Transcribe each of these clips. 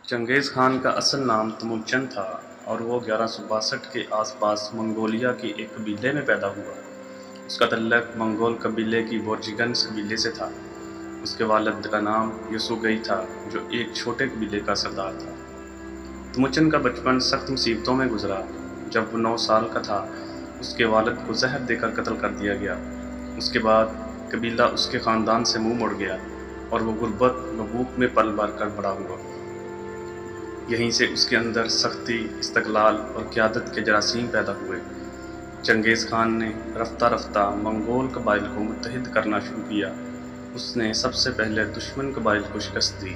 چنگیز خان کا اصل نام تموچن تھا اور وہ 1162 کے آس پاس منگولیا کے ایک قبیلے میں پیدا ہوا۔ اس کا تعلق منگول قبیلے کی بورجیگنز قبیلے سے تھا۔ اس کے والد کا نام یسوگئی تھا جو ایک چھوٹے قبیلے کا سردار تھا۔ تموچن کا بچپن سخت مصیبتوں میں گزرا۔ جب وہ 9 سال کا تھا اس کے والد کو زہر دے کر قتل کر دیا گیا۔ اس کے بعد قبیلہ اس کے خاندان سے منہ مڑ گیا اور وہ غربت و بھوک میں پل بھر کر بڑا ہوا۔ یہیں سے اس کے اندر سختی، استقلال اور قیادت کے جراثیم پیدا ہوئے۔ چنگیز خان نے رفتہ رفتہ منگول قبائل کو متحد کرنا شروع کیا۔ اس نے سب سے پہلے دشمن قبائل کو شکست دی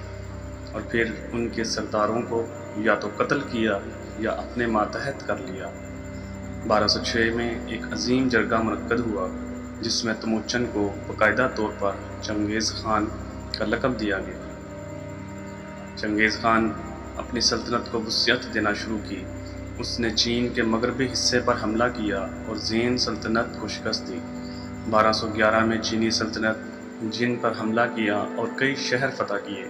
اور پھر ان کے سرداروں کو یا تو قتل کیا یا اپنے ماتحت کر لیا۔ 1206 میں ایک عظیم جرگہ منعقد ہوا جس میں تموچن کو باقاعدہ طور پر چنگیز خان کا لقب دیا گیا۔ چنگیز خان اپنی سلطنت کو وسعت دینا شروع کی۔ اس نے چین کے مغربی حصے پر حملہ کیا اور زین سلطنت کو شکست دی۔ 1211 میں چینی سلطنت جن پر حملہ کیا اور کئی شہر فتح کیے۔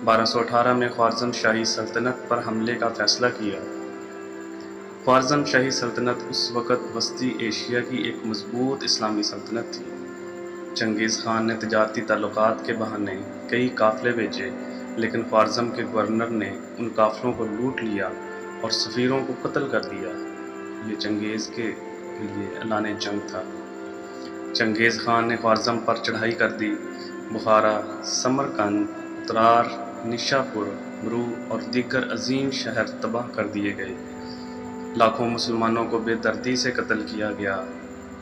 1218 میں خوارزم شاہی سلطنت پر حملے کا فیصلہ کیا۔ خوارزم شاہی سلطنت اس وقت وسطی ایشیا کی ایک مضبوط اسلامی سلطنت تھی۔ چنگیز خان نے تجارتی تعلقات کے بہانے کئی قافلے بھیجے، لیکن خوارزم کے گورنر نے ان قافلوں کو لوٹ لیا اور سفیروں کو قتل کر دیا۔ یہ چنگیز کے لیے اعلان جنگ تھا۔ چنگیز خان نے خوارزم پر چڑھائی کر دی۔ بخارا، سمرقند، اترار، نیشاپور، مرو اور دیگر عظیم شہر تباہ کر دیے گئے۔ لاکھوں مسلمانوں کو بے دردی سے قتل کیا گیا۔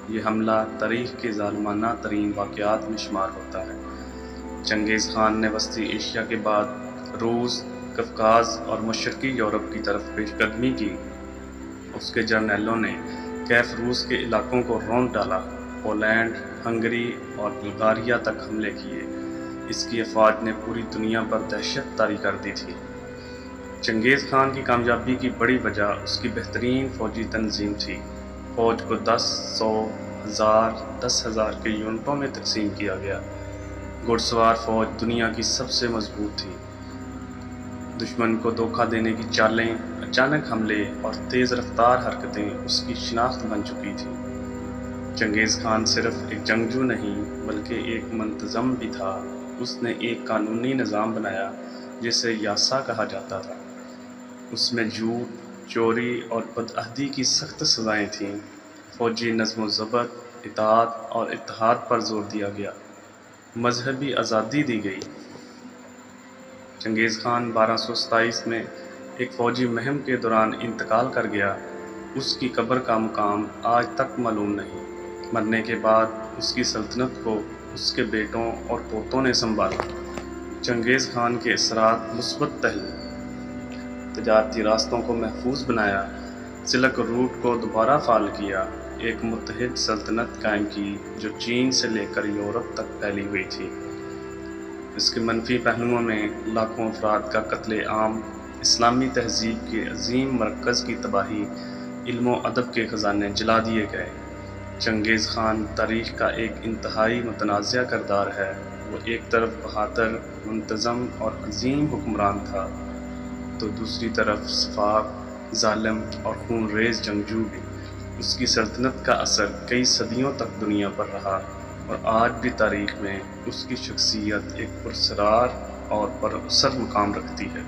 یہ حملہ تاریخ کے ظالمانہ ترین واقعات میں شمار ہوتا ہے۔ چنگیز خان نے وسطی ایشیا کے بعد روس، قفقاز اور مشرقی یورپ کی طرف پیش قدمی کی۔ اس کے جرنیلوں نے کیف روس کے علاقوں کو رونٹ ڈالا، پولینڈ، ہنگری اور بلغاریہ تک حملے کیے۔ اس کی افواج نے پوری دنیا پر دہشت طاری کر دی تھی۔ چنگیز خان کی کامیابی کی بڑی وجہ اس کی بہترین فوجی تنظیم تھی۔ فوج کو 10، 100، 1000، 10,000 کے یونٹوں میں تقسیم کیا گیا۔ گھڑ سوار فوج دنیا کی سب سے مضبوط تھی۔ دشمن کو دھوکہ دینے کی چالیں، اچانک حملے اور تیز رفتار حرکتیں اس کی شناخت بن چکی تھیں۔ چنگیز خان صرف ایک جنگجو نہیں بلکہ ایک منتظم بھی تھا۔ اس نے ایک قانونی نظام بنایا جسے یاسا کہا جاتا تھا۔ اس میں جھوٹ، چوری اور بدعہدی کی سخت سزائیں تھیں۔ فوجی نظم و ضبط، اطاعت اور اتحاد پر زور دیا گیا۔ مذہبی آزادی دی گئی۔ چنگیز خان 1227 میں ایک فوجی مہم کے دوران انتقال کر گیا۔ اس کی قبر کا مقام آج تک معلوم نہیں۔ مرنے کے بعد اس کی سلطنت کو اس کے بیٹوں اور پوتوں نے سنبھالا۔ چنگیز خان کے اثرات مثبت پہلو: تجارتی راستوں کو محفوظ بنایا، سلک روٹ کو دوبارہ فعال کیا، ایک متحد سلطنت قائم کی جو چین سے لے کر یورپ تک پھیلی ہوئی تھی۔ اس کے منفی پہلوؤں میں لاکھوں افراد کا قتل عام، اسلامی تہذیب کے عظیم مرکز کی تباہی، علم و ادب کے خزانے جلا دیے گئے۔ چنگیز خان تاریخ کا ایک انتہائی متنازع کردار ہے۔ وہ ایک طرف بہادر، منتظم اور عظیم حکمران تھا تو دوسری طرف سفاک، ظالم اور خون ریز جنگجو بھی۔ اس کی سلطنت کا اثر کئی صدیوں تک دنیا پر رہا اور آج بھی تاریخ میں اس کی شخصیت ایک پراسرار اور پراثر مقام رکھتی ہے۔